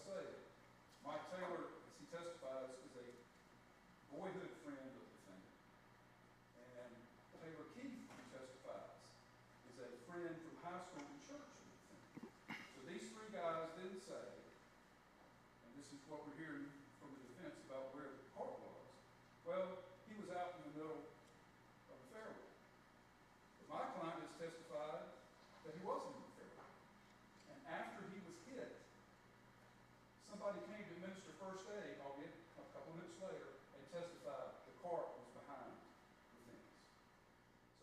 say it. Mike Taylor, as he testifies, is a boyhood friend of the defendant. And Taylor Keith, who testifies, is a friend from high school and church of the defendant. So these three guys didn't say, and this is what we're hearing from the defense about where the cart was, well, he was out in the middle of the fairway. But my client has testified that he wasn't in the fairway. And after he was hit, somebody came to administer first aid, albeit a couple of minutes later, and testified the cart was behind the fence.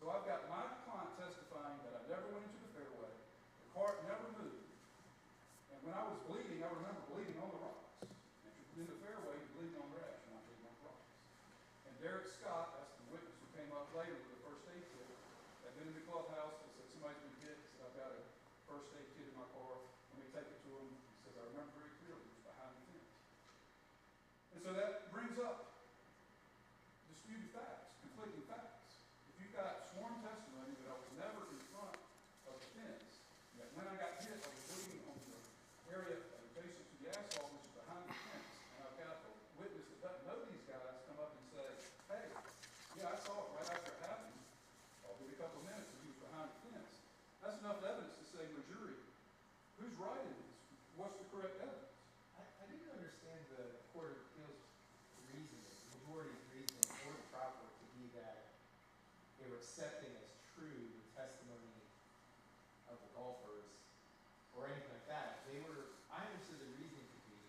So I've got my client testifying that I never went into the fairway, the cart never moved, and when I was bleeding, I remember bleeding on the rocks. And if you're in the fairway, you're bleeding on grass, you're not bleeding on rocks. And Derek Scott, that's the witness who came up later with the first aid kit, had been in the clubhouse, and said somebody's been hit, he said I've got a first aid kit in my car, let me take it to him. He says I remember very clearly it was behind the fence. And so that brings up disputed facts, conflicting facts. If you've got sworn testimony that I was never in front of the fence, that when I got hit, I was bleeding on the area adjacent to the asphalt, which is behind the fence, and I've got a witness that doesn't know these guys come up and say, hey, yeah, I saw it right after it happened. I'll give you a couple of minutes, and he was behind the fence. That's enough evidence to say to a jury, who's right in this? What's the correct evidence? I didn't understand the Court of Appeals reasoning, the majority's reasoning or the trial court to be that they were accepting as true the testimony of the golfers or anything like that. I understood the reasoning to be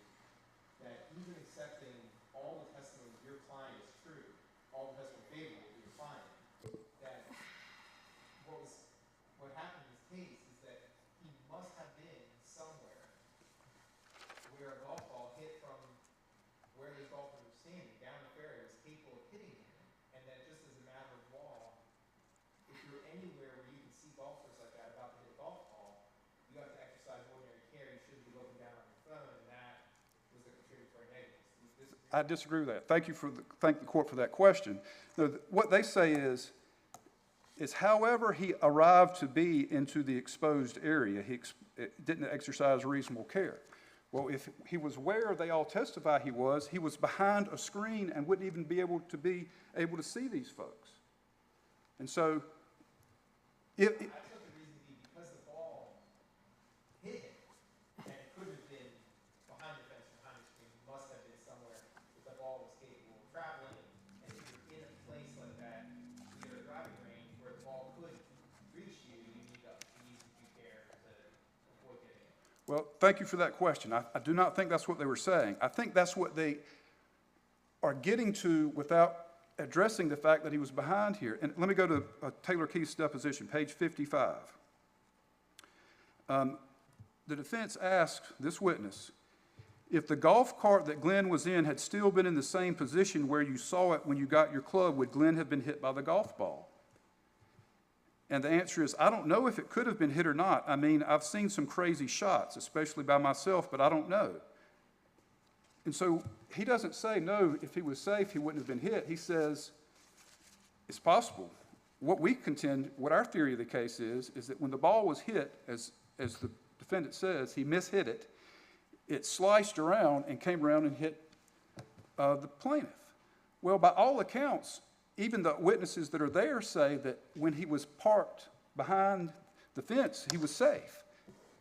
that even accepting all the testimony of your client is true, all the testimony favorable to your client, that what happened in this case is that he must have been somewhere where a golf ball hit from where his golfers were standing down the fairway was capable of hitting him, and that just as a matter of law, if you're anywhere where you can see golfers like that about to hit a golf ball, you have to exercise ordinary care. You shouldn't be looking down on your phone, and that was the contributory negligence. I disagree with that. Thank the court for that question. No, what they say is however he arrived to be into the exposed area, he didn't exercise reasonable care. Well, if he was where they all testify he was behind a screen and wouldn't even be able to see these folks. And so, I took the reason to be because the ball hit him, and it could have been behind the fence, behind the screen. It must have been somewhere that the ball was capable of traveling. And if you're in a place like that, near a driving range where the ball could reach you, you need to due care to avoid getting it. Well, thank you for that question. I do not think that's what they were saying. I think that's what they are getting to without addressing the fact that he was behind here. And let me go to Taylor Keith's deposition, page 55. The defense asked this witness, if the golf cart that Glenn was in had still been in the same position where you saw it when you got your club, would Glenn have been hit by the golf ball? And the answer is, I don't know if it could have been hit or not. I mean, I've seen some crazy shots, especially by myself, but I don't know. And so he doesn't say, no, if he was safe, he wouldn't have been hit. He says, it's possible. What we contend, what our theory of the case is that when the ball was hit, as the defendant says, he mishit it, it sliced around and came around and hit the plaintiff. Well, by all accounts, even the witnesses that are there say that when he was parked behind the fence, he was safe.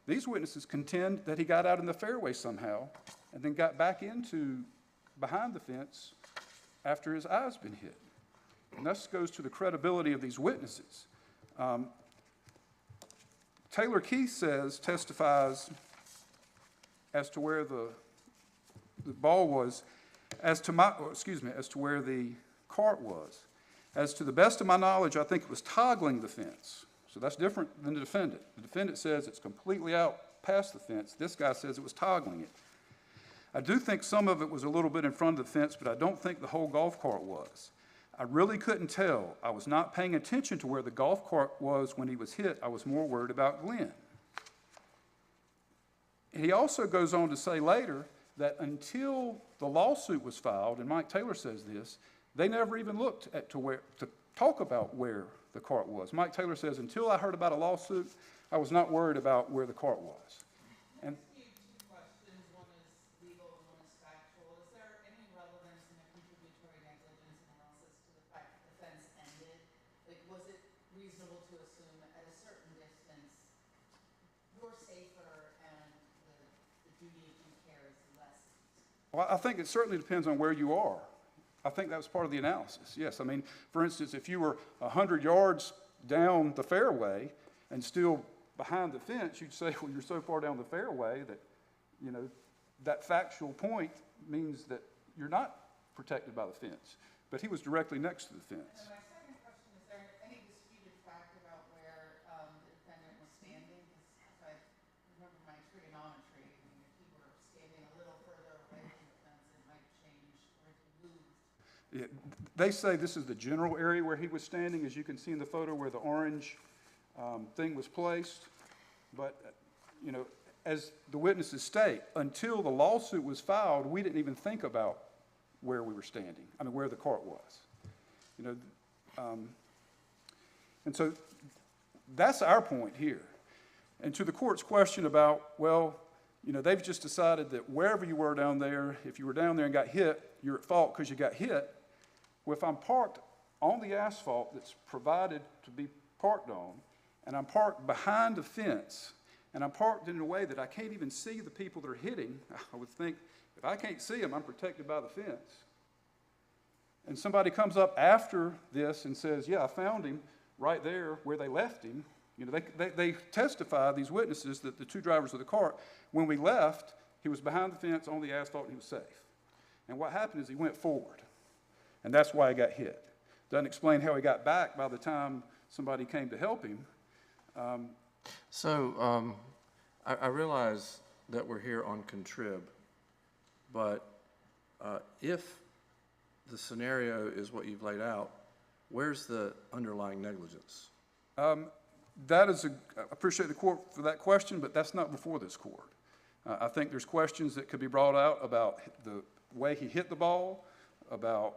These witnesses contend that he got out in the fairway somehow and then got back into behind the fence after his eyes been hit. And this goes to the credibility of these witnesses. Taylor Keith testifies as to where the ball was, as to where the cart was. As to the best of my knowledge, I think it was toggling the fence. So that's different than the defendant. The defendant says it's completely out past the fence. This guy says it was toggling it. I do think some of it was a little bit in front of the fence, but I don't think the whole golf cart was. I really couldn't tell. I was not paying attention to where the golf cart was when he was hit. I was more worried about Glenn. He also goes on to say later that until the lawsuit was filed, and Mike Taylor says this, they never even looked to talk about where the cart was. Mike Taylor says, until I heard about a lawsuit, I was not worried about where the cart was. And two questions. One is, duty of due care is lessened? Well, I think it certainly depends on where you are. I think that was part of the analysis, yes. I mean, for instance, if you were 100 yards down the fairway and still behind the fence, you'd say, well, you're so far down the fairway that, you know, that factual point means that you're not protected by the fence. But he was directly next to the fence. And my second question, is there any disputed fact about where the defendant was standing? Because if I remember my trigonometry, I mean, if he were standing a little further away from the fence, it might change, or if he moved. Yeah, they say this is the general area where he was standing, as you can see in the photo where the orange thing was placed. But, you know, as the witnesses state, until the lawsuit was filed, we didn't even think about where we were standing, I mean, where the cart was. You know, and so that's our point here. And to the court's question about, well, you know, they've just decided that wherever you were down there, if you were down there and got hit, you're at fault because you got hit. Well, if I'm parked on the asphalt that's provided to be parked on, and I'm parked behind a fence, and I'm parked in a way that I can't even see the people that are hitting, I would think, if I can't see them, I'm protected by the fence. And somebody comes up after this and says, yeah, I found him right there where they left him. You know, they testify, these witnesses, that the two drivers of the cart, when we left, he was behind the fence on the asphalt and he was safe. And what happened is he went forward, and that's why he got hit. Doesn't explain how he got back by the time somebody came to help him. I realize that we're here on contrib, but if the scenario is what you've laid out, where's the underlying negligence? I appreciate the court for that question, but that's not before this court. I think there's questions that could be brought out about the way he hit the ball, about,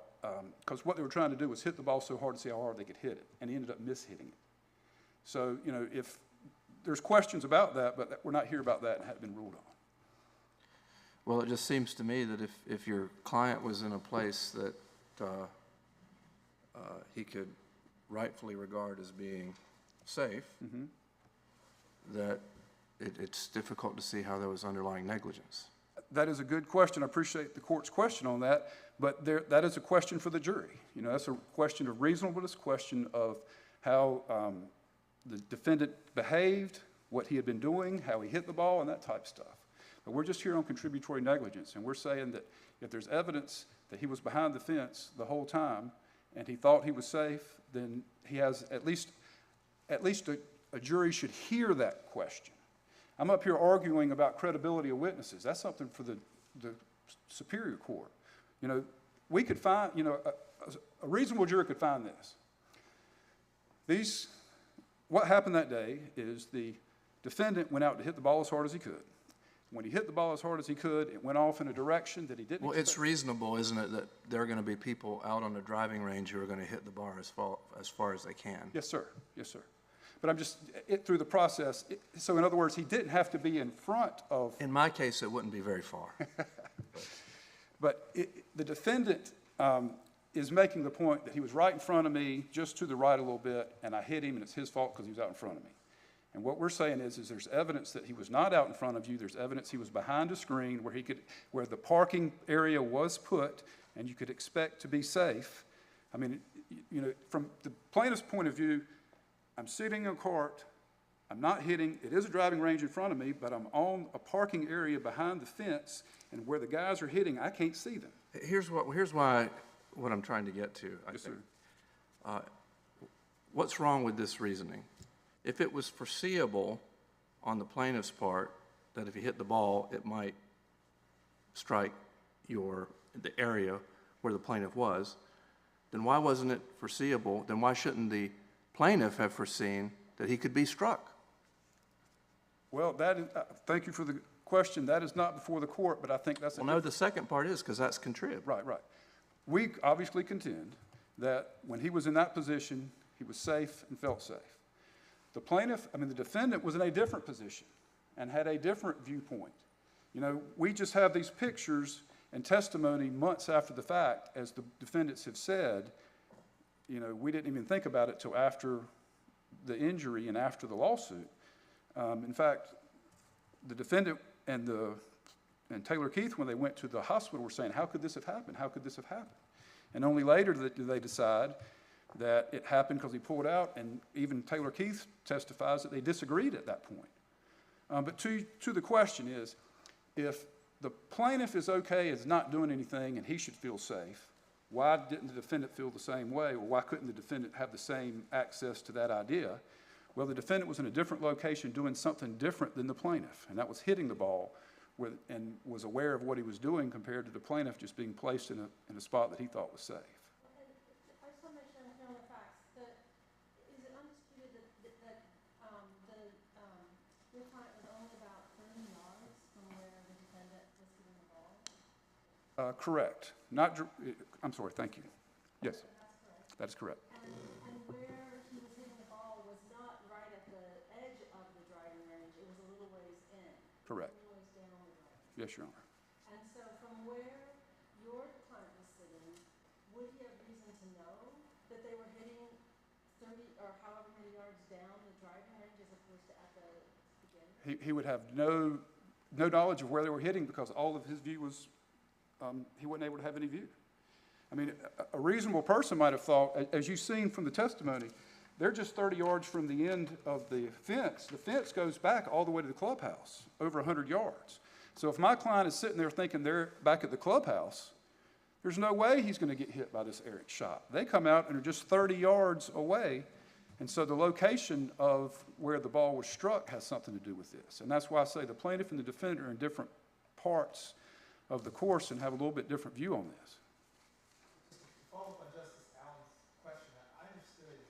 because what they were trying to do was hit the ball so hard to see how hard they could hit it, and he ended up mishitting it. So, you know, if there's questions about that, but we're not here about that and haven't been ruled on. Well, it just seems to me that if your client was in a place that he could rightfully regard as being safe, that it's difficult to see how there was underlying negligence. That is a good question. I appreciate the court's question on that, but that is a question for the jury. You know, that's a question of reasonableness, question of how the defendant behaved, what he had been doing, how he hit the ball, and that type of stuff. But we're just here on contributory negligence, and we're saying that if there's evidence that he was behind the fence the whole time and he thought he was safe, then he has at least a jury should hear that question. I'm up here arguing about credibility of witnesses. That's something for the superior court. You know, we could find, you know, a reasonable jury could find this. What happened that day is the defendant went out to hit the ball as hard as he could. When he hit the ball as hard as he could, it went off in a direction that he didn't expect. It's reasonable, isn't it, that there are going to be people out on the driving range who are going to hit the bar as far as they can? Yes, sir. Yes, sir. But I'm just, through the process, so in other words, he didn't have to be in front of. In my case, it wouldn't be very far. But the defendant is making the point that he was right in front of me, just to the right a little bit, and I hit him, and it's his fault because he was out in front of me. And what we're saying is there's evidence that he was not out in front of you. There's evidence he was behind a screen where the parking area was put, and you could expect to be safe. I mean, you know, from the plaintiff's point of view, I'm sitting in a cart, I'm not hitting, it is a driving range in front of me, but I'm on a parking area behind the fence, and where the guys are hitting, I can't see them. Here's what I'm trying to get to, I Yes, think. sir. What's wrong with this reasoning? If it was foreseeable on the plaintiff's part that if he hit the ball, it might strike the area where the plaintiff was, then why wasn't it foreseeable? Then why shouldn't the plaintiff have foreseen that he could be struck? Well, thank you for the question. That is not before the court, but I think that's Well, no, the second part is, because that's contrib. Right. We obviously contend that when he was in that position, he was safe and felt safe. The defendant was in a different position and had a different viewpoint. You know, we just have these pictures and testimony months after the fact, as the defendants have said. You know, we didn't even think about it till after the injury and after the lawsuit. In fact, the defendant and the and Taylor Keith, when they went to the hospital, were saying, how could this have happened? How could this have happened? And only later do they decide that it happened because he pulled out, and even Taylor Keith testifies that they disagreed at that point. But to the question is, if the plaintiff is okay as not doing anything and he should feel safe, why didn't the defendant feel the same way, or why couldn't the defendant have the same access to that idea? Well, the defendant was in a different location doing something different than the plaintiff, and that was hitting the ball and was aware of what he was doing compared to the plaintiff just being placed in a spot that he thought was safe. I just want to make sure I'm clear on the facts. Is it undisputed that your client was only about 30 yards from where the defendant was hitting the ball? Correct. I'm sorry, thank you. Yes, That's correct. that is correct. And where he was hitting the ball was not right at the edge of the driving range. It was a little ways in. Correct. A little ways down the driving. Yes, Your Honor. And so from where your client was sitting, would he have reason to know that they were hitting 30 or however many yards down the driving range as opposed to at the beginning? He would have no knowledge of where they were hitting because all of his view was, he wasn't able to have any view. I mean, a reasonable person might have thought, as you've seen from the testimony, they're just 30 yards from the end of the fence. The fence goes back all the way to the clubhouse, over 100 yards. So if my client is sitting there thinking they're back at the clubhouse, there's no way he's going to get hit by this errant shot. They come out and are just 30 yards away, and so the location of where the ball was struck has something to do with this. And that's why I say the plaintiff and the defendant are in different parts of the course and have a little bit different view on this. Follow up on Justice Allen's question, I understood,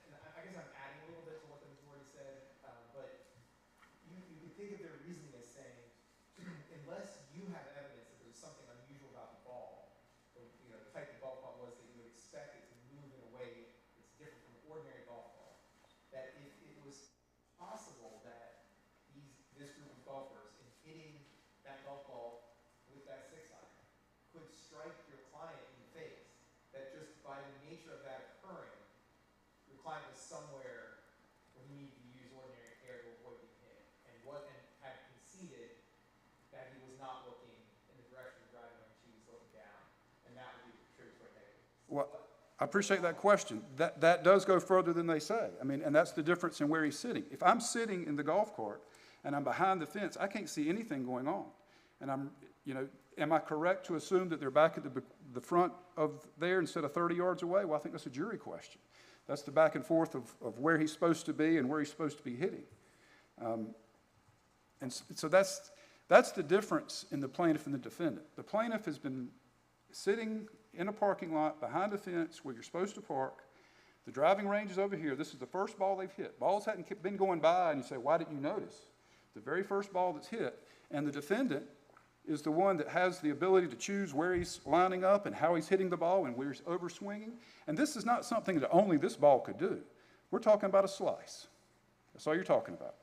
and I guess I'm adding a little bit to what the majority said, but you could think of their reasoning as saying, unless you have evidence that there's something unusual about the ball, or, the type of golf ball was that you would expect it to move in a way that's different from an ordinary golf ball, that if it was possible that this group of golfers, in hitting that golf ball with that 6-iron, could strike your client in the face, that just by the nature of that occurring, your client was somewhere where he needed to use ordinary air to avoid being hit, and had conceded that he was not looking in the direction of driving range, he was looking down, and that would be contributory negligence. Well, I appreciate that question. That does go further than they say. I mean, and that's the difference in where he's sitting. If I'm sitting in the golf cart and I'm behind the fence, I can't see anything going on. And am I correct to assume that they're back at the front of there instead of 30 yards away? Well, I think that's a jury question. That's the back and forth of where he's supposed to be and where he's supposed to be hitting. And so that's the difference in the plaintiff and the defendant. The plaintiff has been sitting in a parking lot behind a fence where you're supposed to park. The driving range is over here. This is the first ball they've hit. Balls hadn't been going by, and you say, why didn't you notice? The very first ball that's hit, and the defendant is the one that has the ability to choose where he's lining up and how he's hitting the ball and where he's overswinging. And this is not something that only this ball could do. We're talking about a slice. That's all you're talking about.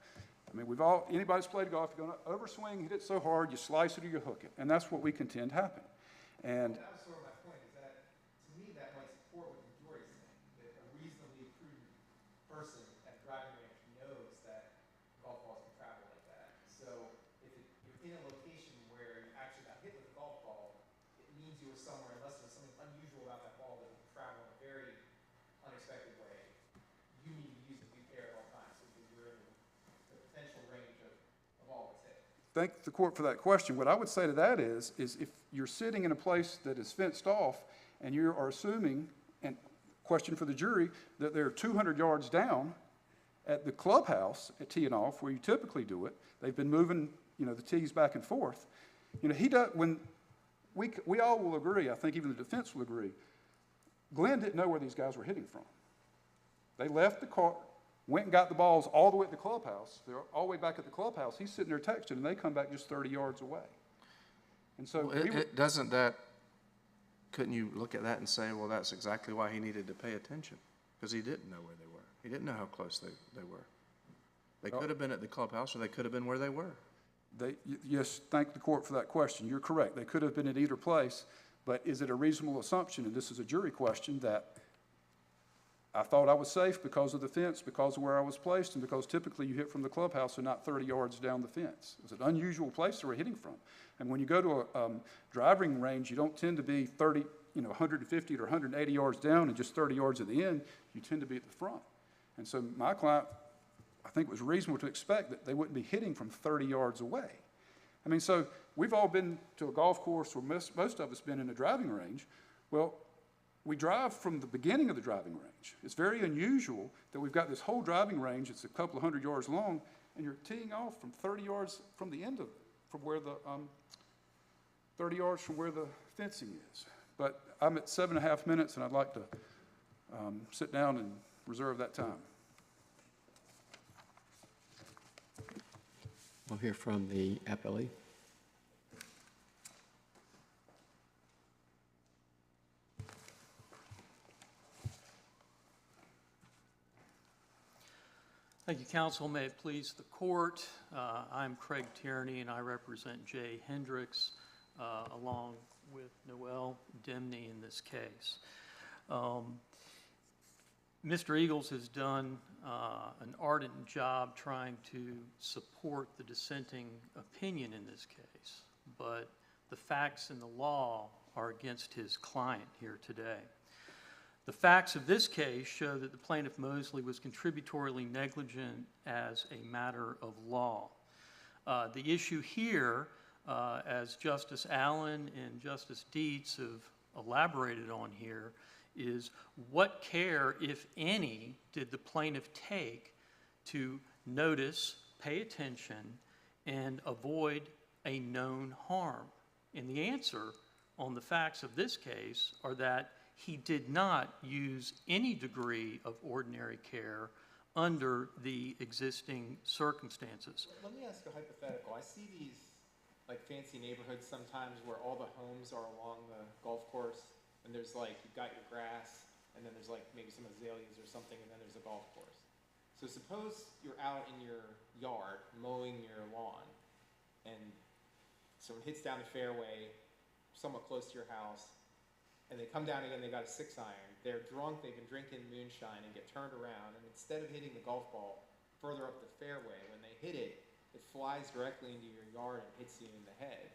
I mean, anybody's played golf, you're going to overswing, hit it so hard, you slice it or you hook it. And that's what we contend happened. And that was sort of my point, is that, to me, that might support what the majority is saying, that a reasonably prudent person at driving range knows that golf balls can travel like that. So if you're in a location where you actually got hit with a golf ball, it means you were somewhere, unless there's something unusual about that ball that can travel in a very unexpected way, you need to use the due care at all times, because you're in the potential range of all that's hit. thank the court for that question. What I would say to that is if you're sitting in a place that is fenced off and you are assuming, and question for the jury, that they're 200 yards down at the clubhouse at teeing off where you typically do it, they've been moving, the tees back and forth. We all will agree, I think even the defense will agree, Glenn didn't know where these guys were hitting from. They left the cart, went and got the balls all the way at the clubhouse. They're all the way back at the clubhouse. He's sitting there texting, and they come back just 30 yards away. And so couldn't you look at that and say, well, that's exactly why he needed to pay attention? Because he didn't know where they were. He didn't know how close they were. They could have been at the clubhouse, or they could have been where they were. Yes, thank the court for that question. You're correct. They could have been at either place, but is it a reasonable assumption, and this is a jury question, that I thought I was safe because of the fence, because of where I was placed, and because typically you hit from the clubhouse and not 30 yards down the fence. It was an unusual place they were hitting from. And when you go to a driving range, you don't tend to be 150 or 180 yards down and just 30 yards at the end. You tend to be at the front. And so my client, I think it was reasonable to expect that they wouldn't be hitting from 30 yards away. I mean, so we've all been to a golf course, or most of us been in a driving range. Well, we drive from the beginning of the driving range. It's very unusual that we've got this whole driving range. It's a couple of 100 yards long, and you're teeing off from 30 yards from the end of it, from where the 30 yards from where the fencing is. But I'm at 7.5 minutes, and I'd like to sit down and reserve that time. We'll hear from the appellee. Thank you, counsel. May it please the court. I'm Craig Tierney, and I represent Jay Hendricks, along with Noel Demney in this case. Mr. Eagles has done an ardent job trying to support the dissenting opinion in this case, but the facts and the law are against his client here today. The facts of this case show that the plaintiff Moseley was contributory negligent as a matter of law. The issue here, as Justice Allen and Justice Dietz have elaborated on here, is what care, if any, did the plaintiff take to notice, pay attention, and avoid a known harm? And the answer on the facts of this case are that he did not use any degree of ordinary care under the existing circumstances. Let me ask a hypothetical. I see these like fancy neighborhoods sometimes where all the homes are along the golf course, and there's like, you've got your grass, and then there's like maybe some azaleas or something, and then there's a golf course. So suppose you're out in your yard mowing your lawn, and someone hits down the fairway somewhat close to your house, and they come down again, they got a 6-iron, they're drunk, they've been drinking moonshine, and get turned around, and instead of hitting the golf ball further up the fairway, when they hit it, it flies directly into your yard and hits you in the head.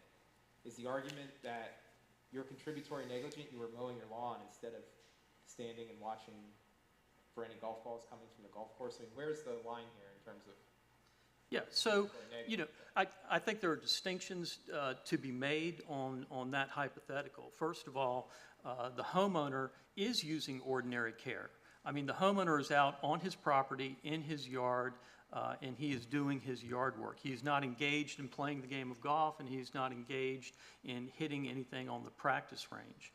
Is the argument that you're contributory negligent, you were mowing your lawn instead of standing and watching for any golf balls coming from the golf course? I mean, where's the line here in terms of... Yeah, so, you know, I think there are distinctions to be made on that hypothetical. First of all, the homeowner is using ordinary care. I mean, the homeowner is out on his property, in his yard, and he is doing his yard work. He is not engaged in playing the game of golf, and he is not engaged in hitting anything on the practice range.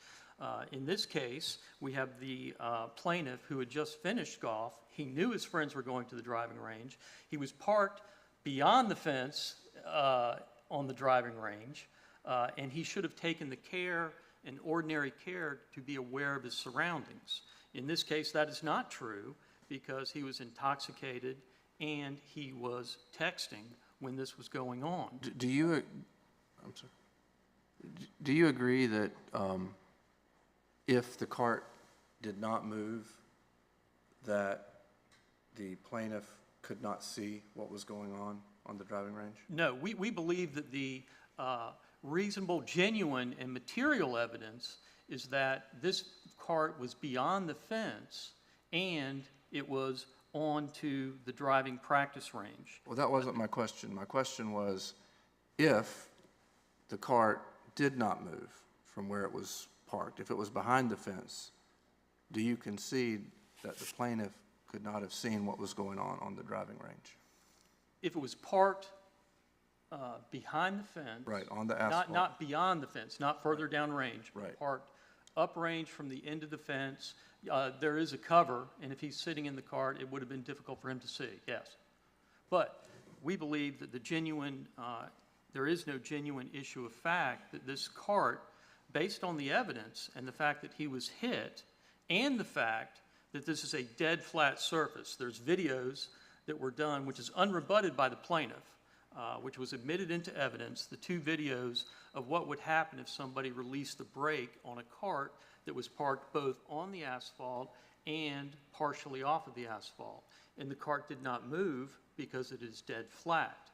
In this case, we have the plaintiff who had just finished golf. He knew his friends were going to the driving range. He was parked beyond the fence on the driving range, and he should have taken the care and ordinary care to be aware of his surroundings. In this case, that is not true because he was intoxicated and he was texting when this was going on. Do you agree that if the cart did not move, that the plaintiff could not see what was going on the driving range? No, we believe that the reasonable, genuine, and material evidence is that this cart was beyond the fence and it was onto the driving practice range. Well, that wasn't my question. My question was, if the cart did not move from where it was parked, if it was behind the fence, do you concede that the plaintiff could not have seen what was going on the driving range? If it was parked behind the fence. Right, on the asphalt. Not beyond the fence, not further down range. Right. Parked uprange from the end of the fence. There is a cover, and if he's sitting in the cart, it would have been difficult for him to see, yes. But we believe that there is no genuine issue of fact that this cart, based on the evidence and the fact that he was hit, and the fact that this is a dead flat surface. There's videos that were done, which is unrebutted by the plaintiff, which was admitted into evidence, the 2 videos of what would happen if somebody released the brake on a cart that was parked both on the asphalt and partially off of the asphalt. And the cart did not move because it is dead flat.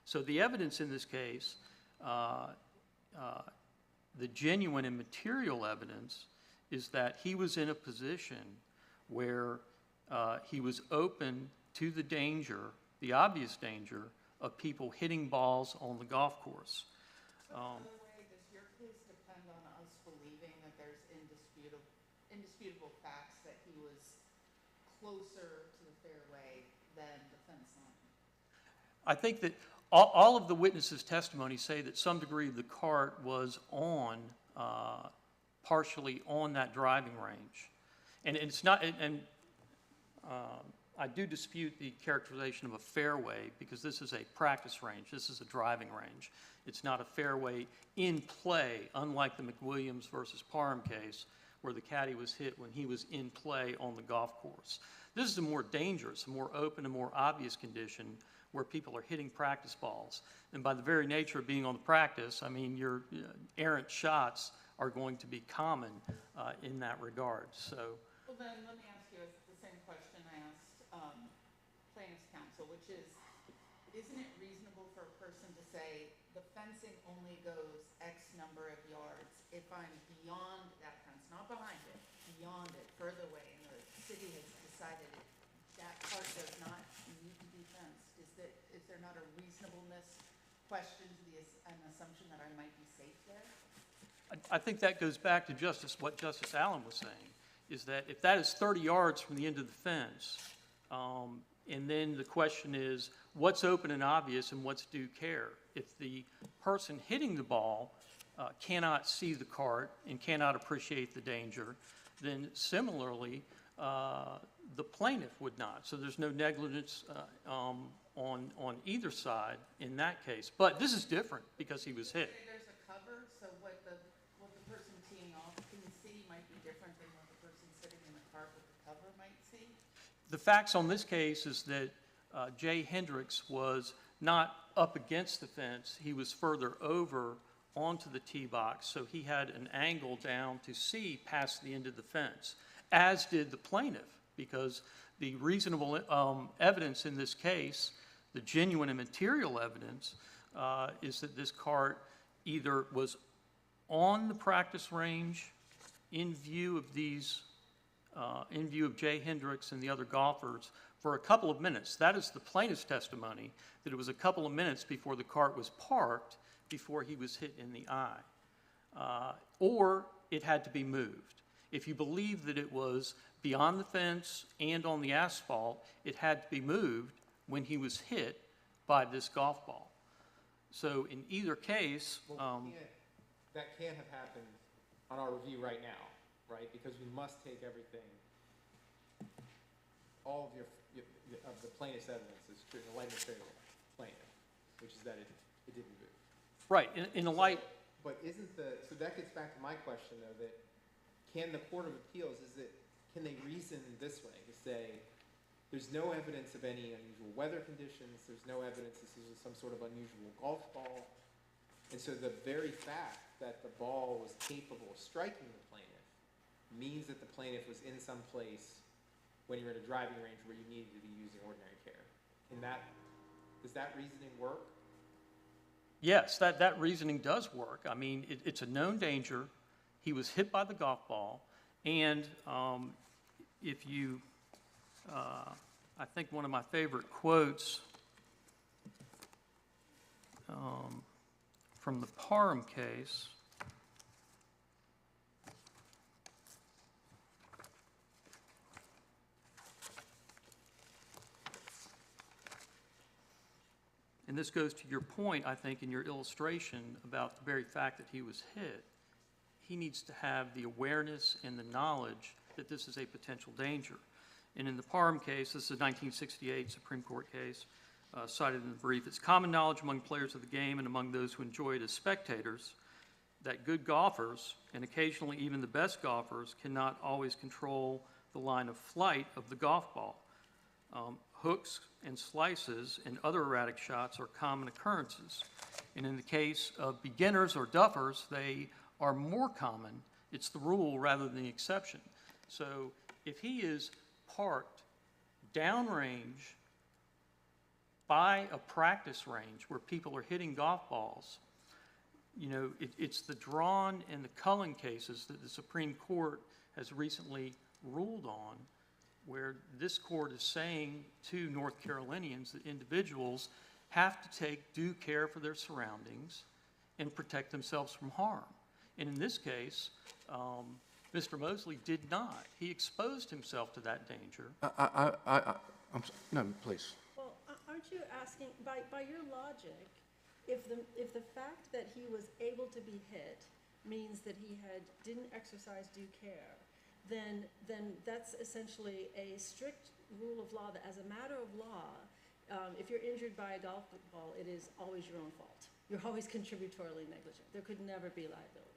So the evidence in this case, the genuine and material evidence, is that he was in a position where he was open to the danger, the obvious danger, of people hitting balls on the golf course. So by the way, does your case depend on us believing that there's indisputable facts that he was closer to the fairway than the fence line? I think that all of the witnesses' testimony say that some degree of the cart was on, partially on that driving range. And it's not, I do dispute the characterization of a fairway, because this is a practice range. This is a driving range. It's not a fairway in play, unlike the McWilliams versus Parham case, where the caddy was hit when he was in play on the golf course. This is a more dangerous, a more open, a more obvious condition where people are hitting practice balls. And by the very nature of being on the practice, I mean, your errant shots are going to be common in that regard. So. Well, then let me ask you the same question I asked plaintiff's counsel, which is, isn't it reasonable for a person to say the fencing only goes X number of yards if I'm beyond that fence, not behind it, beyond it, further away, and the city has decided that part does not need to be fenced? Is there not a reasonableness question to an assumption that I might be safe there? I think that goes back to what Justice Allen was saying, is that if that is 30 yards from the end of the fence, and then the question is, what's open and obvious and what's due care? If the person hitting the ball cannot see the cart and cannot appreciate the danger, then similarly, the plaintiff would not. So there's no negligence on either side in that case. But this is different because he was hit. There's a cover, so what the person teeing off can see might be different than what the person sitting in the cart with the cover might see? The facts on this case is that Jay Hendricks was not up against the fence. He was further over onto the tee box, so he had an angle down to see past the end of the fence, as did the plaintiff, because the reasonable evidence in this case, the genuine and material evidence, is that this cart either was on the practice range in view of Jay Hendricks and the other golfers for a couple of minutes. That is the plaintiff's testimony, that it was a couple of minutes before the cart was parked before he was hit in the eye. Or it had to be moved. If you believe that it was beyond the fence and on the asphalt, it had to be moved when he was hit by this golf ball. So in either case, that can't have happened on our review right now, right? Because we must take everything, all of the plaintiff's evidence is true, the light material plaintiff, which is that it didn't move. right, in the light, But so that gets back to my question though, that can the Court of Appeals, can they reason this way to say, there's no evidence of any unusual weather conditions, there's no evidence this is some sort of unusual golf ball, and so the very fact that the ball was capable of striking the plaintiff means that the plaintiff was in some place when you were in a driving range where you needed to be using ordinary care. Does that reasoning work? yes, that reasoning does work. I mean, it's a known danger. He was hit by the golf ball, and if you, I think one of my favorite quotes from the Parham case, and this goes to your point, I think, in your illustration about the very fact that he was hit. He needs to have the awareness and the knowledge that this is a potential danger. And in the Parham case, this is a 1968 Supreme Court case, cited in the brief, it's common knowledge among players of the game and among those who enjoy it as spectators that good golfers, and occasionally even the best golfers, cannot always control the line of flight of the golf ball. Hooks and slices and other erratic shots are common occurrences. And in the case of beginners or duffers, they are more common. It's the rule rather than the exception. So if he is parked downrange by a practice range where people are hitting golf balls, you know, it's the Drawn and the Cullen cases that the Supreme Court has recently ruled on, where this court is saying to North Carolinians that individuals have to take due care for their surroundings and protect themselves from harm. And in this case, Mr. Moseley did not. He exposed himself to that danger. No, please. Well, aren't you asking, by your logic, if the fact that he was able to be hit means that he didn't exercise due care, then that's essentially a strict rule of law that as a matter of law, if you're injured by a golf ball, it is always your own fault. You're always contributorily negligent. There could never be liability.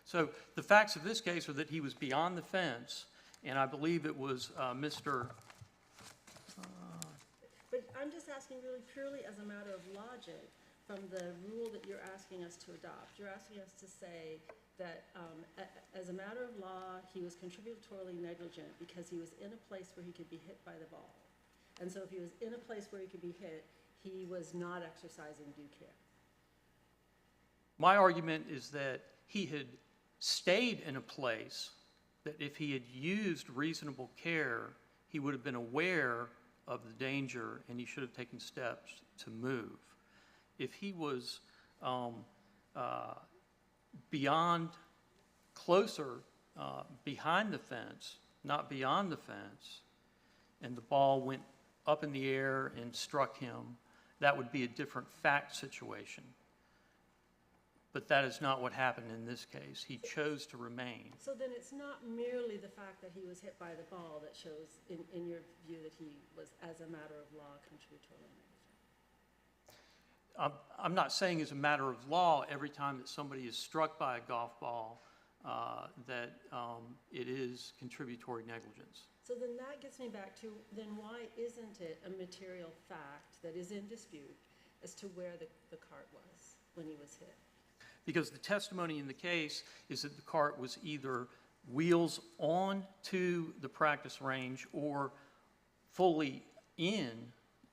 So the facts of this case are that he was beyond the fence, and I believe it was Mr. But I'm just asking really purely as a matter of logic from the rule that you're asking us to adopt. You're asking us to say that as a matter of law, he was contributorily negligent because he was in a place where he could be hit by the ball. And so if he was in a place where he could be hit, he was not exercising due care. My argument is that he had stayed in a place that if he had used reasonable care, he would have been aware of the danger and he should have taken steps to move. If he was behind the fence, not beyond the fence, and the ball went up in the air and struck him, that would be a different fact situation. But that is not what happened in this case. He chose to remain. So then it's not merely the fact that he was hit by the ball that shows, in your view, that he was, as a matter of law, contributorily negligent. I'm not saying as a matter of law every time that somebody is struck by a golf ball that it is contributory negligence. So then that gets me back to, then why isn't it a material fact that is in dispute as to where the cart was when he was hit? Because the testimony in the case is that the cart was either wheels on to the practice range or fully in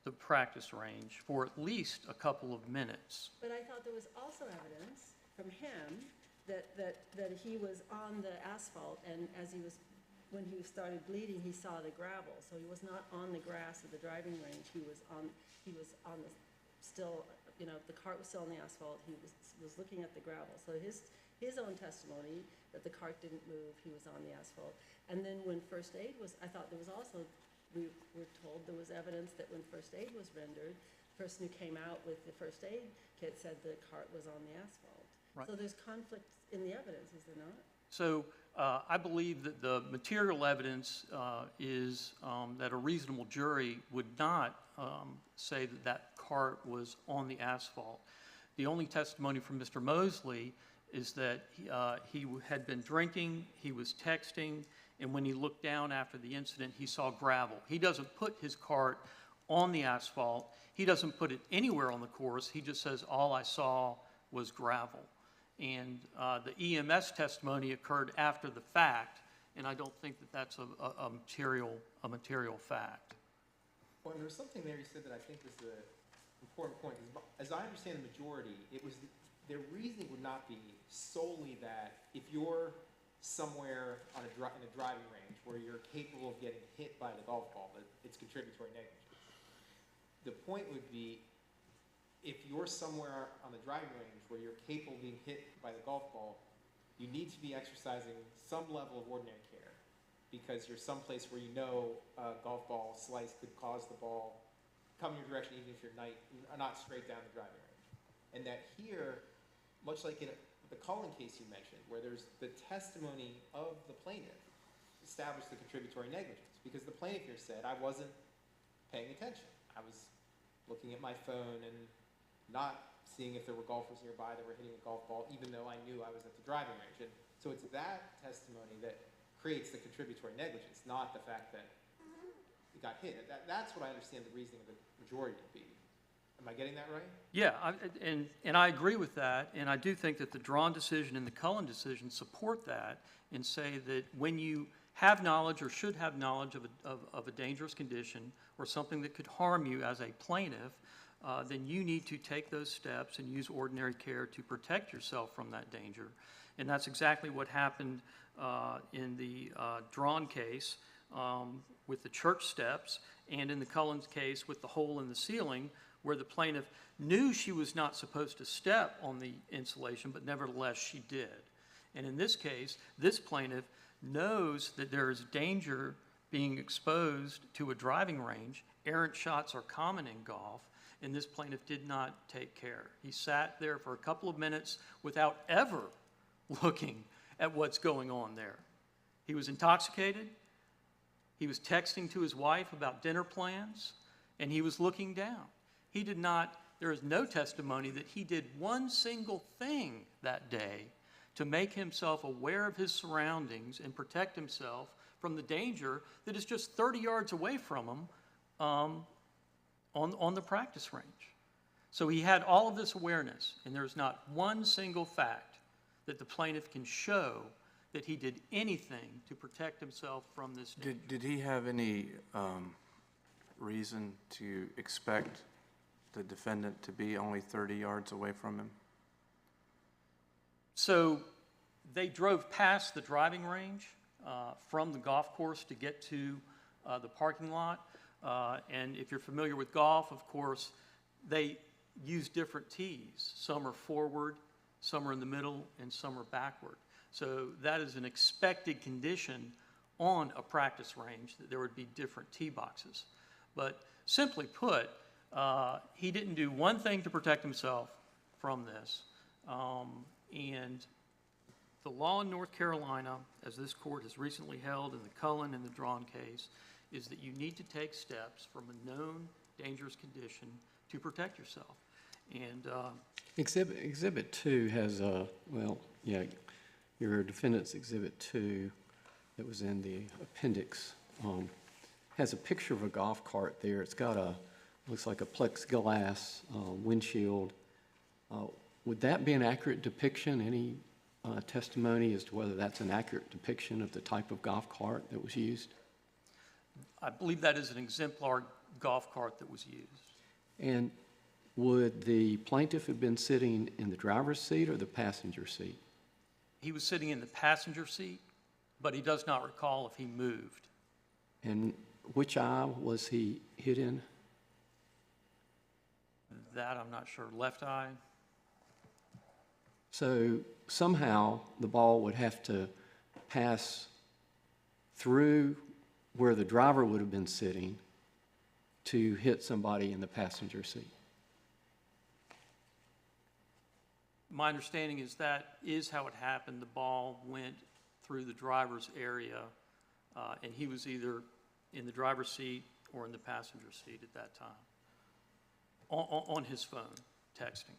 the practice range for at least a couple of minutes. But I thought there was also evidence from him that he was on the asphalt, and when he started bleeding, he saw the gravel. So he was not on the grass of the driving range. He was on the still, you know, the cart was still on the asphalt. He was looking at the gravel. So his own testimony that the cart didn't move, he was on the asphalt. And then when first aid was, I thought there was also, we were told there was evidence that when first aid was rendered, the person who came out with the first aid kit said the cart was on the asphalt. Right. So there's conflict in the evidence, is there not? So I believe that the material evidence is that a reasonable jury would not say that that cart was on the asphalt. The only testimony from Mr. Moseley is that he had been drinking, he was texting, and when he looked down after the incident, he saw gravel. He doesn't put his cart on the asphalt. He doesn't put it anywhere on the course. He just says, all I saw was gravel. And the EMS testimony occurred after the fact, and I don't think that that's a material fact. Well, and there's something there you said that I think is the important point. As I understand the majority, it was their reasoning would not be solely that if you're somewhere in a driving range where you're capable of getting hit by the golf ball, that it's contributory negligence. The point would be if you're somewhere on the driving range where you're capable of being hit by the golf ball, you need to be exercising some level of ordinary care because you're someplace where you know a golf ball slice could cause the ball come your direction even if you're not straight down the driving range. And that here, much like in the Cullen case you mentioned, where there's the testimony of the plaintiff established the contributory negligence because the plaintiff here said, I wasn't paying attention. I was looking at my phone and not seeing if there were golfers nearby that were hitting a golf ball, even though I knew I was at the driving range. And so it's that testimony that creates the contributory negligence, not the fact that he got hit. That's what I understand the reasoning of the majority to be. Am I getting that right? Yeah, and I agree with that, and I do think that the Drawn decision and the Cullen decision support that and say that when you have knowledge or should have knowledge of a dangerous condition or something that could harm you as a plaintiff, then you need to take those steps and use ordinary care to protect yourself from that danger. And that's exactly what happened in the Drawn case with the church steps, and in the Cullens case with the hole in the ceiling, where the plaintiff knew she was not supposed to step on the insulation, but nevertheless she did. And in this case, this plaintiff knows that there is danger being exposed to a driving range. Errant shots are common in golf, and this plaintiff did not take care. He sat there for a couple of minutes without ever looking at what's going on there. He was intoxicated. He was texting to his wife about dinner plans, and he was looking down. He did not, there is no testimony that he did one single thing that day to make himself aware of his surroundings and protect himself from the danger that is just 30 yards away from him on the practice range. So he had all of this awareness, and there's not one single fact that the plaintiff can show that he did anything to protect himself from this danger. Did he have any reason to expect the defendant to be only 30 yards away from him? So they drove past the driving range from the golf course to get to the parking lot. And if you're familiar with golf, of course, they use different tees. Some are forward, some are in the middle, and some are backward. So that is an expected condition on a practice range, that there would be different tee boxes. But simply put, he didn't do one thing to protect himself from this. And the law in North Carolina, as this court has recently held in the Cullen and the Drawn case, is that you need to take steps from a known dangerous condition to protect yourself. And Exhibit 2 has your defendant's Exhibit 2 that was in the appendix has a picture of a golf cart there. It's got looks like a plexiglass windshield. Would that be an accurate depiction? Any testimony as to whether that's an accurate depiction of the type of golf cart that was used? I believe that is an exemplar golf cart that was used. And would the plaintiff have been sitting in the driver's seat or the passenger seat? He was sitting in the passenger seat, but he does not recall if he moved. And which eye was he hit in? That I'm not sure. Left eye? So somehow the ball would have to pass through where the driver would have been sitting to hit somebody in the passenger seat. My understanding is that is how it happened. The ball went through the driver's area, and he was either in the driver's seat or in the passenger seat at that time, on his phone, texting.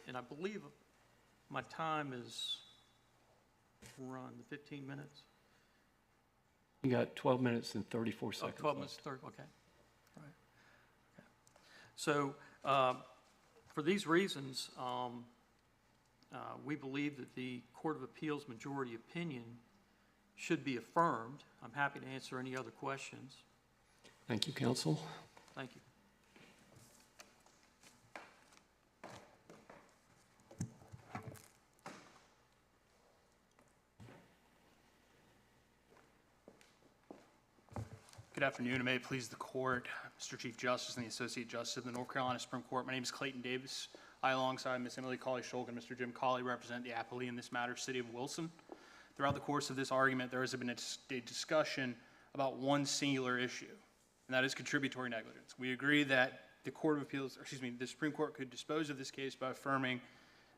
And I believe my time is run, 15 minutes? You got 12 minutes and 34 seconds. 12 minutes, 30, okay. Right. Okay. So, for these reasons, we believe that the Court of Appeals majority opinion should be affirmed. I'm happy to answer any other questions. Thank you, counsel. Thank you. Good afternoon, and may it please the court, Mr. Chief Justice and the Associate Justice of the North Carolina Supreme Court. My name is Clayton Davis. I, alongside Ms. Emily Colley-Shulk and Mr. Jim Colley, represent the appellee in this matter, City of Wilson. Throughout the course of this argument, there has been a discussion about one singular issue, and that is contributory negligence. We agree that the Court of Appeals, the Supreme Court could dispose of this case by affirming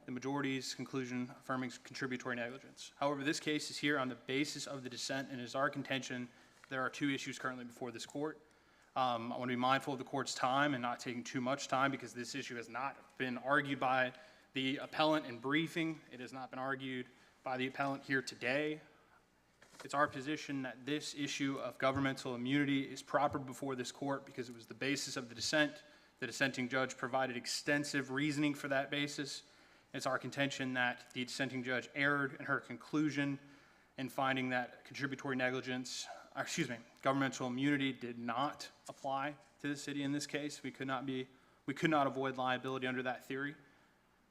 the majority's conclusion affirming contributory negligence. However, this case is here on the basis of the dissent, and it is our contention there are two issues currently before this court. I want to be mindful of the court's time and not taking too much time, because this issue has not been argued by the appellant in briefing. It has not been argued by the appellant here today. It's our position that this issue of governmental immunity is proper before this court because it was the basis of the dissent. The dissenting judge provided extensive reasoning for that basis. It's our contention that the dissenting judge erred in her conclusion in finding that contributory negligence, governmental immunity did not apply to the city in this case. We could not avoid liability under that theory.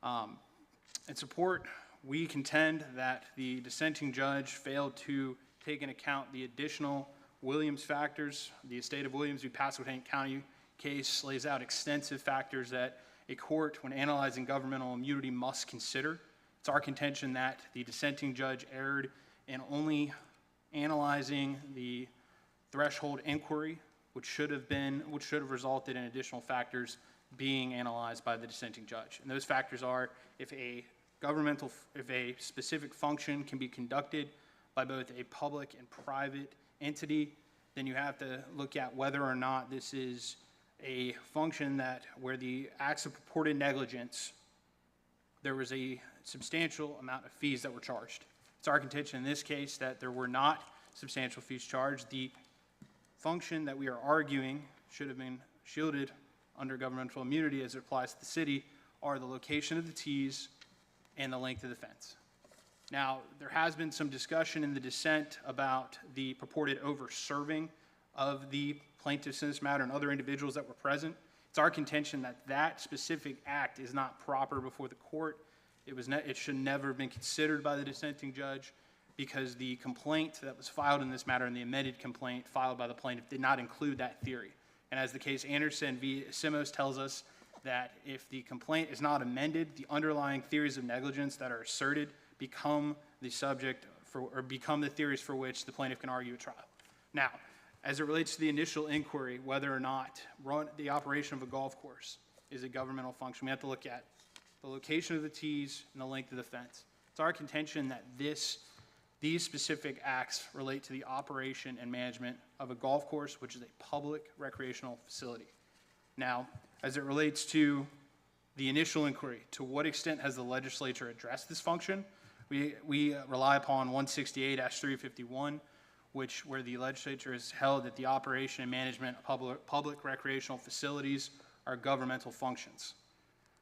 In support, we contend that the dissenting judge failed to take into account the additional Williams factors. The estate of Williams v. Pasquotank County case lays out extensive factors that a court, when analyzing governmental immunity, must consider. It's our contention that the dissenting judge erred in only analyzing the threshold inquiry, which should have resulted in additional factors being analyzed by the dissenting judge. And those factors are if a specific function can be conducted by both a public and private entity, then you have to look at whether or not this is a function where the acts of purported negligence, there was a substantial amount of fees that were charged. It's our contention in this case that there were not substantial fees charged. The function that we are arguing should have been shielded under governmental immunity as it applies to the city are the location of the tees and the length of the fence. Now, there has been some discussion in the dissent about the purported over-serving of the plaintiffs in this matter and other individuals that were present. It's our contention that that specific act is not proper before the court. It should never have been considered by the dissenting judge because the complaint that was filed in this matter and the amended complaint filed by the plaintiff did not include that theory. And as the case Anderson v. Simos tells us, that if the complaint is not amended, the underlying theories of negligence that are asserted become the theories for which the plaintiff can argue a trial. Now, as it relates to the initial inquiry, whether or not the operation of a golf course is a governmental function, we have to look at the location of the tees and the length of the fence. It's our contention that these specific acts relate to the operation and management of a golf course, which is a public recreational facility. Now, as it relates to the initial inquiry, to what extent has the legislature addressed this function? We rely upon 168-351, where the legislature has held that the operation and management of public recreational facilities are governmental functions.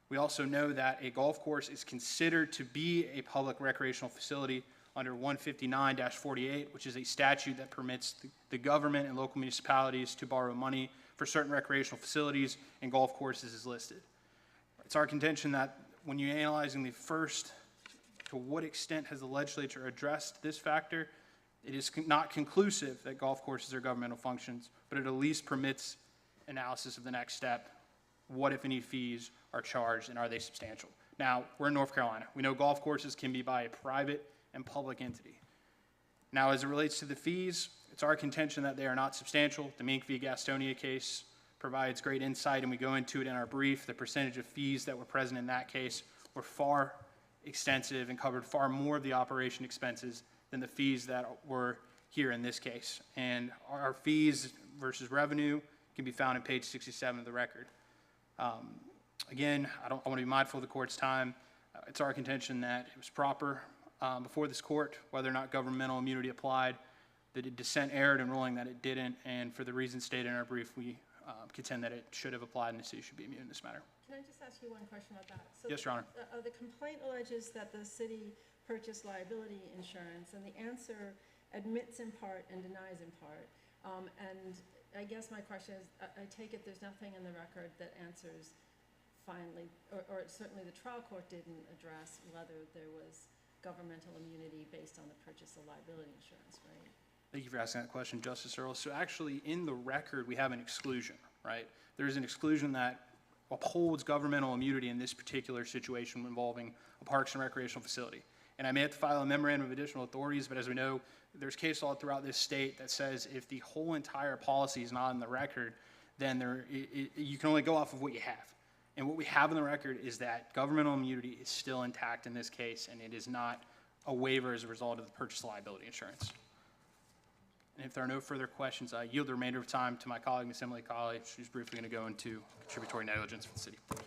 We also know that a golf course is considered to be a public recreational facility under 159-48, which is a statute that permits the government and local municipalities to borrow money for certain recreational facilities, and golf courses is listed. It's our contention that when you're analyzing the first, to what extent has the legislature addressed this factor, it is not conclusive that golf courses are governmental functions, but it at least permits analysis of the next step. What, if any, fees are charged, and are they substantial? Now, we're in North Carolina. We know golf courses can be by a private and public entity. Now, as it relates to the fees, it's our contention that they are not substantial. The Mink v. Gastonia case provides great insight, and we go into it in our brief. The percentage of fees that were present in that case were far extensive and covered far more of the operation expenses than the fees that were here in this case. And our fees versus revenue can be found on page 67 of the record. Again, I want to be mindful of the court's time. It's our contention that it was proper before this court, whether or not governmental immunity applied. The dissent erred in ruling that it didn't, and for the reasons stated in our brief, we contend that it should have applied and the city should be immune in this matter. Can I just ask you one question about that? So Yes, Your Honor. The complaint alleges that the city purchased liability insurance, and the answer admits in part and denies in part. And I guess my question is, I take it there's nothing in the record that answers finally, or certainly the trial court didn't address whether there was governmental immunity based on the purchase of liability insurance, right? Thank you for asking that question, Justice Earle. So actually, in the record, we have an exclusion, right? There's an exclusion that upholds governmental immunity in this particular situation involving a parks and recreational facility. And I may have to file a memorandum of additional authorities, but as we know, there's case law throughout this state that says if the whole entire policy is not in the record, then you can only go off of what you have. And what we have in the record is that governmental immunity is still intact in this case, and it is not a waiver as a result of the purchase of liability insurance. And if there are no further questions, I yield the remainder of time to my colleague, Ms. Emily Colley. She's briefly going to go into contributory negligence for the city. Thank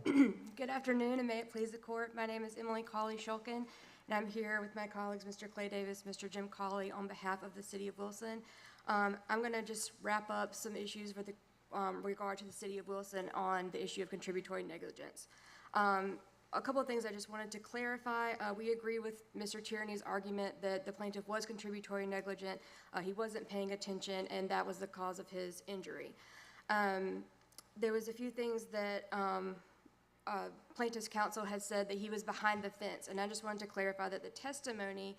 you. Good afternoon, and may it please the court. My name is Emily Colley Shulkin, and I'm here with my colleagues, Mr. Clay Davis, Mr. Jim Colley, on behalf of the City of Wilson. I'm going to just wrap up some issues with regard to the City of Wilson on the issue of contributory negligence. A couple of things I just wanted to clarify. We agree with Mr. Tierney's argument that the plaintiff was contributory negligent. He wasn't paying attention, and that was the cause of his injury. There was a few things that plaintiff's counsel had said that he was behind the fence, and I just wanted to clarify that the testimony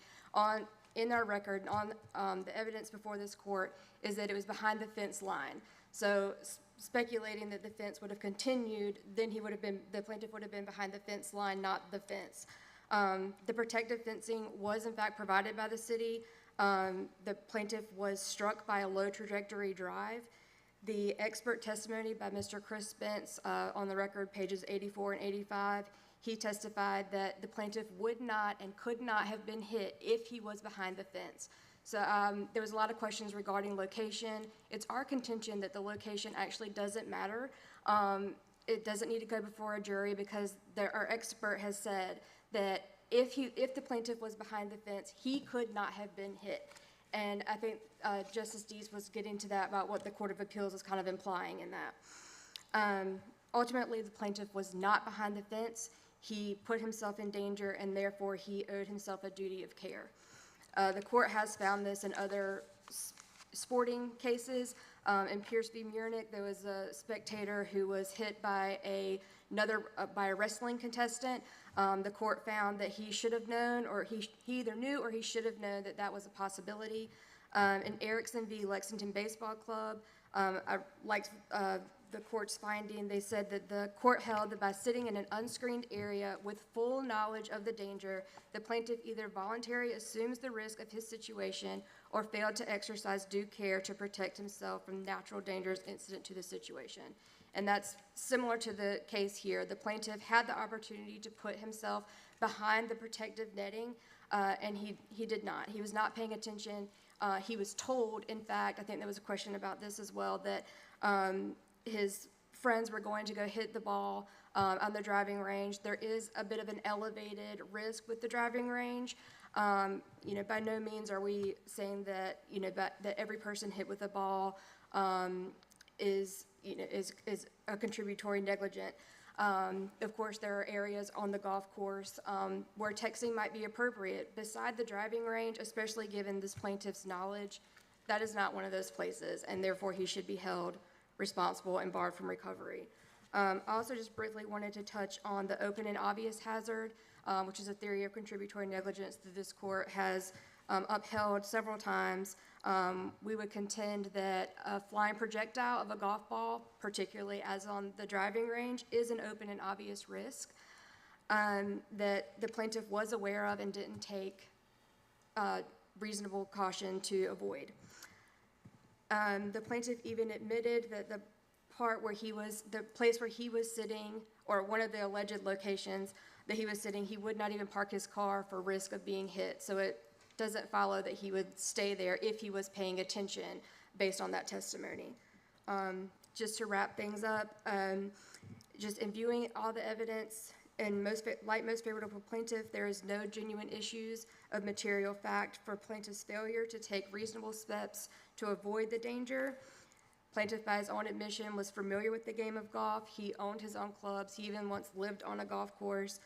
in our record on the evidence before this court is that it was behind the fence line. So speculating that the fence would have continued, then the plaintiff would have been behind the fence line, not the fence. The protective fencing was in fact provided by the city. The plaintiff was struck by a low trajectory drive. The expert testimony by Mr. Chris Spence on the record, pages 84 and 85, he testified that the plaintiff would not and could not have been hit if he was behind the fence. So there was a lot of questions regarding location. It's our contention that the location actually doesn't matter. It doesn't need to go before a jury because our expert has said that if the plaintiff was behind the fence, he could not have been hit. And I think Justice Dees was getting to that about what the Court of Appeals is kind of implying in that. Ultimately, the plaintiff was not behind the fence. He put himself in danger, and therefore he owed himself a duty of care. The court has found this in other sporting cases. In Pierce v. Murnick, there was a spectator who was hit by a wrestling contestant. The court found that he should have known, or he either knew or he should have known that that was a possibility. In Erickson v. Lexington Baseball Club, I liked the court's finding. They said that the court held that by sitting in an unscreened area with full knowledge of the danger, the plaintiff either voluntarily assumes the risk of his situation or failed to exercise due care to protect himself from natural dangers incident to the situation. And that's similar to the case here. The plaintiff had the opportunity to put himself behind the protective netting, and he did not. He was not paying attention. He was told, in fact, I think there was a question about this as well, that his friends were going to go hit the ball on the driving range. There is a bit of an elevated risk with the driving range. By no means are we saying that that every person hit with a ball is a contributory negligent. Of course, there are areas on the golf course where texting might be appropriate. Beside the driving range, especially given this plaintiff's knowledge, that is not one of those places, and therefore he should be held responsible and barred from recovery. I also just briefly wanted to touch on the open and obvious hazard, which is a theory of contributory negligence that this court has upheld several times. We would contend that a flying projectile of a golf ball, particularly as on the driving range, is an open and obvious risk that the plaintiff was aware of and didn't take reasonable caution to avoid. The plaintiff even admitted that the place where he was sitting, or one of the alleged locations that he was sitting, he would not even park his car for risk of being hit. So it doesn't follow that he would stay there if he was paying attention based on that testimony. Just to wrap things up, just in viewing all the evidence and most favorable plaintiff, there is no genuine issues of material fact for plaintiff's failure to take reasonable steps to avoid the danger. Plaintiff, by his own admission, was familiar with the game of golf. He owned his own clubs. He even once lived on a golf course.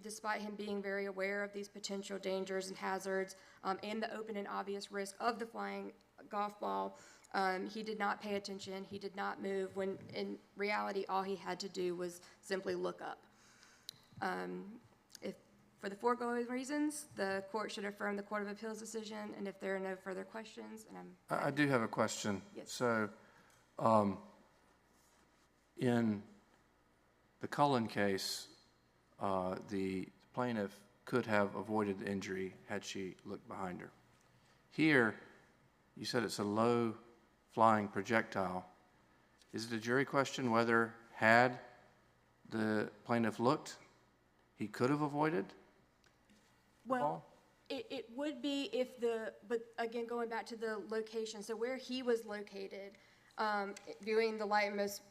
Despite him being very aware of these potential dangers and hazards and the open and obvious risk of the flying golf ball, he did not pay attention. He did not move when, in reality, all he had to do was simply look up. For the foregoing reasons, the court should affirm the Court of Appeals decision, and if there are no further questions, and I do have a question. Yes. So, in the Cullen case, the plaintiff could have avoided the injury had she looked behind her. Here, you said it's a low-flying projectile. Is it a jury question whether, had the plaintiff looked, he could have avoided the ball? It would be if but again, going back to the location, so where he was located, viewing the light most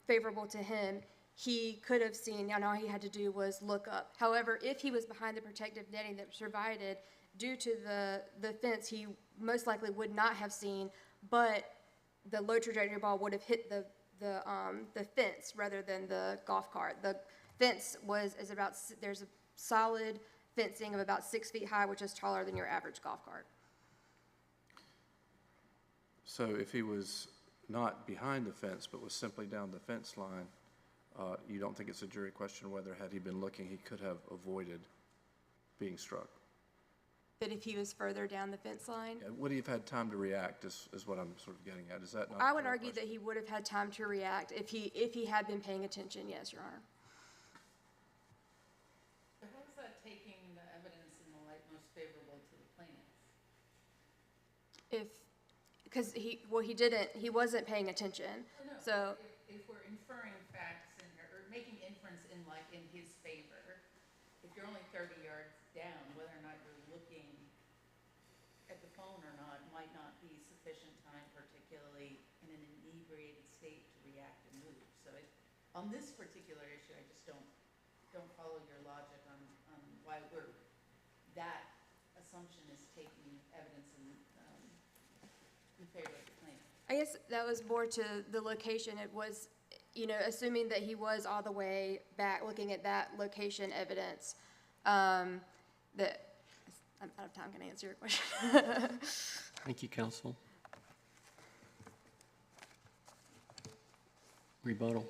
favorable to him, he could have seen, and all he had to do was look up. However, if he was behind the protective netting that was provided due to the fence, he most likely would not have seen, but the low trajectory ball would have hit the fence rather than the golf cart. The fence there's a solid fencing of about 6 feet high, which is taller than your average golf cart. So if he was not behind the fence, but was simply down the fence line, you don't think it's a jury question whether, had he been looking, he could have avoided being struck? That if he was further down the fence line? Yeah, would he have had time to react is what I'm sort of getting at. Is that not? I would argue that he would have had time to react if he had been paying attention, yes, Your Honor. So how is that taking the evidence in the light most favorable to the plaintiff? Because he wasn't paying attention, No, so. If we're inferring facts or making inference in his favor, if you're only 30 yards down, whether or not you're looking at the phone or not might not be sufficient time, particularly in an inebriated state, to react and move. So on this particular issue, I just don't follow your logic on why that assumption is taking evidence in favor of the plaintiff. I guess that was more to the location. It was, assuming that he was all the way back, looking at that location evidence, that, I'm out of time, can I answer your question? Thank you, counsel. Rebuttal.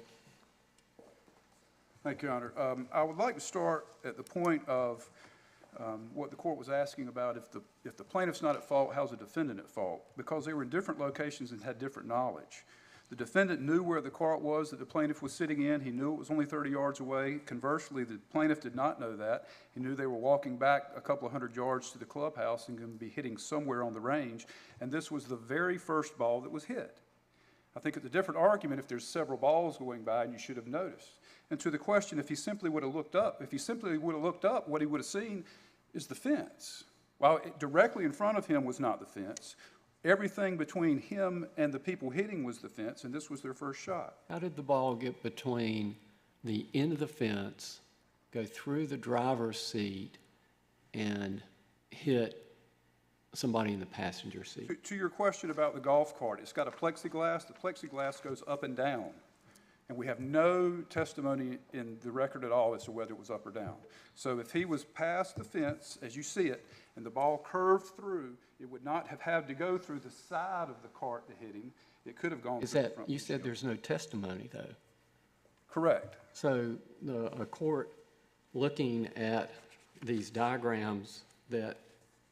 Thank you, Your Honor. I would like to start at the point of what the court was asking about. If the plaintiff's not at fault, how's the defendant at fault? Because they were in different locations and had different knowledge. The defendant knew where the cart was that the plaintiff was sitting in. He knew it was only 30 yards away. Conversely, the plaintiff did not know that. He knew they were walking back a couple of hundred yards to the clubhouse and going to be hitting somewhere on the range. And this was the very first ball that was hit. I think it's a different argument if there's several balls going by and you should have noticed. And to the question, if he simply would have looked up, what he would have seen is the fence. While directly in front of him was not the fence, everything between him and the people hitting was the fence, and this was their first shot. How did the ball get between the end of the fence, go through the driver's seat, and hit somebody in the passenger seat? To your question about the golf cart, it's got a plexiglass. The plexiglass goes up and down. And we have no testimony in the record at all as to whether it was up or down. So if he was past the fence, as you see it, and the ball curved through, it would not have had to go through the side of the cart to hit him. It could have gone through the front. You said there's no testimony, though. Correct. So a court looking at these diagrams that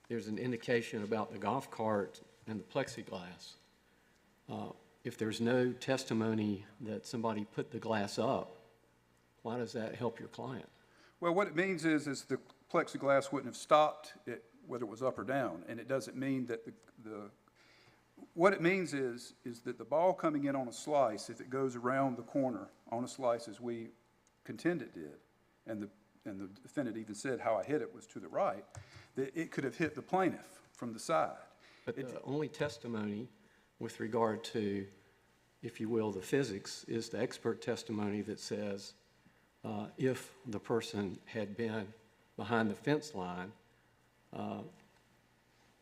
there's an indication about the golf cart and the plexiglass. If there's no testimony that somebody put the glass up, why does that help your client? Well, what it means is the plexiglass wouldn't have stopped it, whether it was up or down. And it doesn't mean that what it means is that the ball coming in on a slice, if it goes around the corner on a slice as we contend it did, and the defendant even said how I hit it was to the right, that it could have hit the plaintiff from the side. But the only testimony with regard to, if you will, the physics, is the expert testimony that says if the person had been behind the fence line,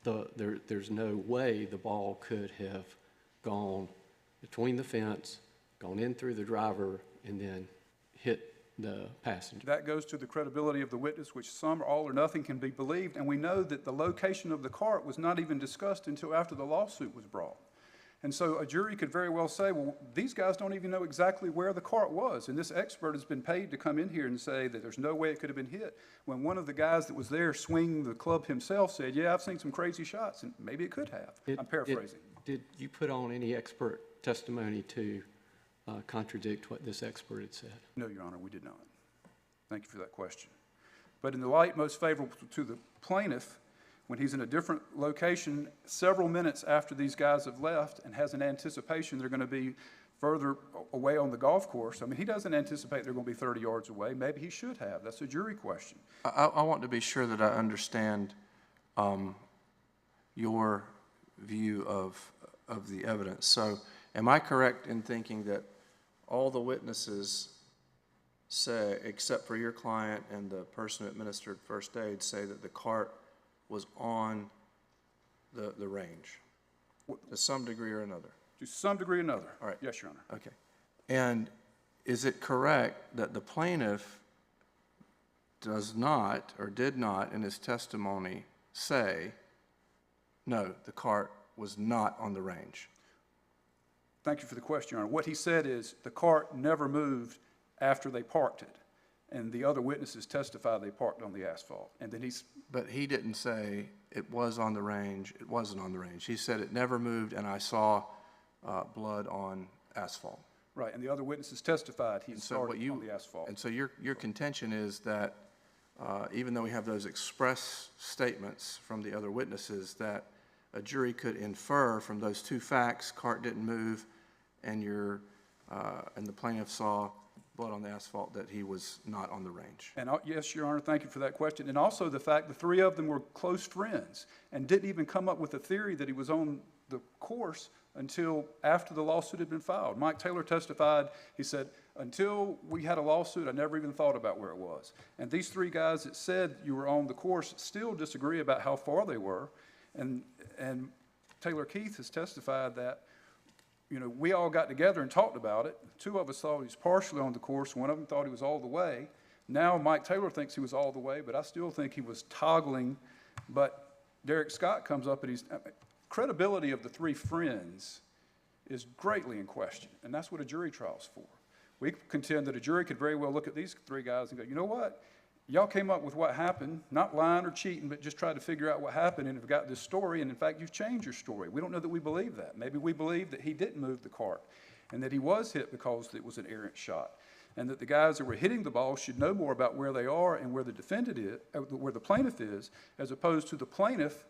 there's no way the ball could have gone between the fence, gone in through the driver, and then hit the passenger. That goes to the credibility of the witness, which some, all or nothing, can be believed. And we know that the location of the cart was not even discussed until after the lawsuit was brought. And so a jury could very well say, well, these guys don't even know exactly where the cart was. And this expert has been paid to come in here and say that there's no way it could have been hit. When one of the guys that was there swinging the club himself said, yeah, I've seen some crazy shots, and maybe it could have. I'm paraphrasing. Did you put on any expert testimony to contradict what this expert had said? No, Your Honor, we did not. Thank you for that question. But in the light most favorable to the plaintiff, when he's in a different location several minutes after these guys have left and has an anticipation they're going to be further away on the golf course, I mean, he doesn't anticipate they're going to be 30 yards away. Maybe he should have. That's a jury question. I want to be sure that I understand your view of the evidence. So am I correct in thinking that all the witnesses say, except for your client and the person who administered first aid, say that the cart was on the range to some degree or another? To some degree or another. All right. Yes, Your Honor. Okay. And is it correct that the plaintiff does not or did not in his testimony say, no, the cart was not on the range? Thank you for the question, Your Honor. What he said is the cart never moved after they parked it, and the other witnesses testified they parked on the asphalt. And then But he didn't say it was on the range, it wasn't on the range. He said it never moved, and I saw blood on asphalt. Right, and the other witnesses testified he started on the asphalt. And so your contention is that even though we have those express statements from the other witnesses, that a jury could infer from those two facts, cart didn't move, and the plaintiff saw blood on the asphalt, that he was not on the range. And yes, Your Honor, thank you for that question. And also the fact the three of them were close friends and didn't even come up with a theory that he was on the course until after the lawsuit had been filed. Mike Taylor testified, he said, until we had a lawsuit, I never even thought about where it was. And these three guys that said you were on the course still disagree about how far they were. And Taylor Keith has testified that, you know, we all got together and talked about it. Two of us thought he was partially on the course. One of them thought he was all the way. Now Mike Taylor thinks he was all the way, but I still think he was toggling. But Derek Scott comes up and credibility of the three friends is greatly in question, and that's what a jury trial's for. We contend that a jury could very well look at these three guys and go, you know what? Y'all came up with what happened, not lying or cheating, but just tried to figure out what happened and have got this story, and in fact, you've changed your story. We don't know that we believe that. Maybe we believe that he didn't move the cart and that he was hit because it was an errant shot, and that the guys that were hitting the ball should know more about where they are and where the defendant is, where the plaintiff is, as opposed to the plaintiff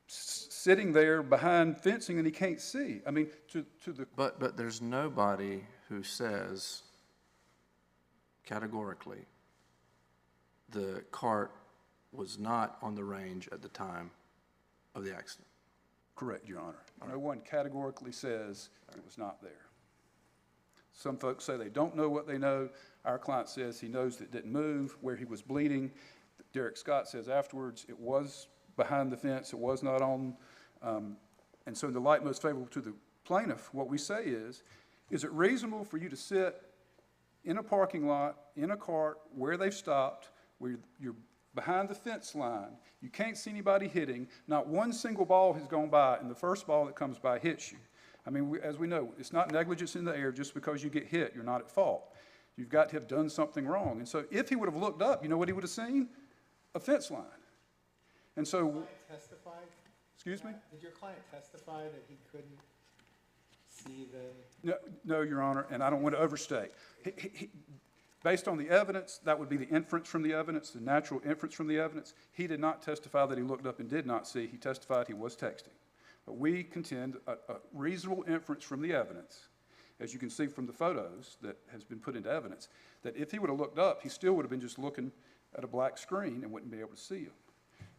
sitting there behind fencing and he can't see. I mean, But there's nobody who says categorically the cart was not on the range at the time of the accident. Correct, Your Honor. No one categorically says it was not there. Some folks say they don't know what they know. Our client says he knows that it didn't move, where he was bleeding. Derek Scott says afterwards it was behind the fence, it was not on. And so in the light most favorable to the plaintiff, what we say is it reasonable for you to sit in a parking lot, in a cart, where they've stopped, where you're behind the fence line, you can't see anybody hitting, not one single ball has gone by, and the first ball that comes by hits you. I mean, as we know, it's not negligence in the air. Just because you get hit, you're not at fault. You've got to have done something wrong. And so if he would have looked up, you know what he would have seen? A fence line. And so... Did your client testify? Excuse me? Did your client testify that he couldn't see the... No, Your Honor, and I don't want to overstate. Based on the evidence, that would be the inference from the evidence, the natural inference from the evidence. He did not testify that he looked up and did not see. He testified he was texting. But we contend a reasonable inference from the evidence, as you can see from the photos that has been put into evidence, that if he would have looked up, he still would have been just looking at a black screen and wouldn't be able to see him.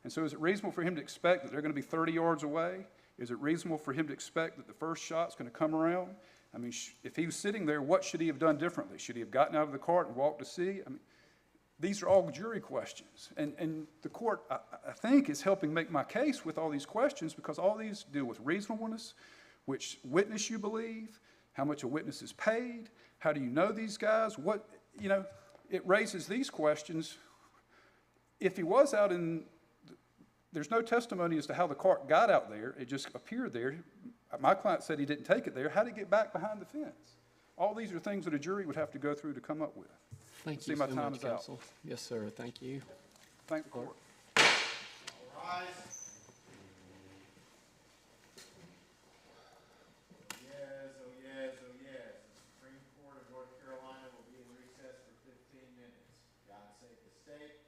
And so is it reasonable for him to expect that they're going to be 30 yards away? Is it reasonable for him to expect that the first shot's going to come around? I mean, if he was sitting there, what should he have done differently? Should he have gotten out of the cart and walked to see? I mean, these are all jury questions. And the court, I think, is helping make my case with all these questions because all these deal with reasonableness, which witness you believe, how much a witness is paid, how do you know these guys, what, you know, it raises these questions. If he was out in, there's no testimony as to how the cart got out there, it just appeared there. My client said he didn't take it there. How did it get back behind the fence? All these are things that a jury would have to go through to come up with. Thank you so much, counsel. Yes, sir. Thank you. Thank the court. Rise. Yes, oh yes, oh yes. The Supreme Court of North Carolina will be in recess for 15 minutes. God save the state.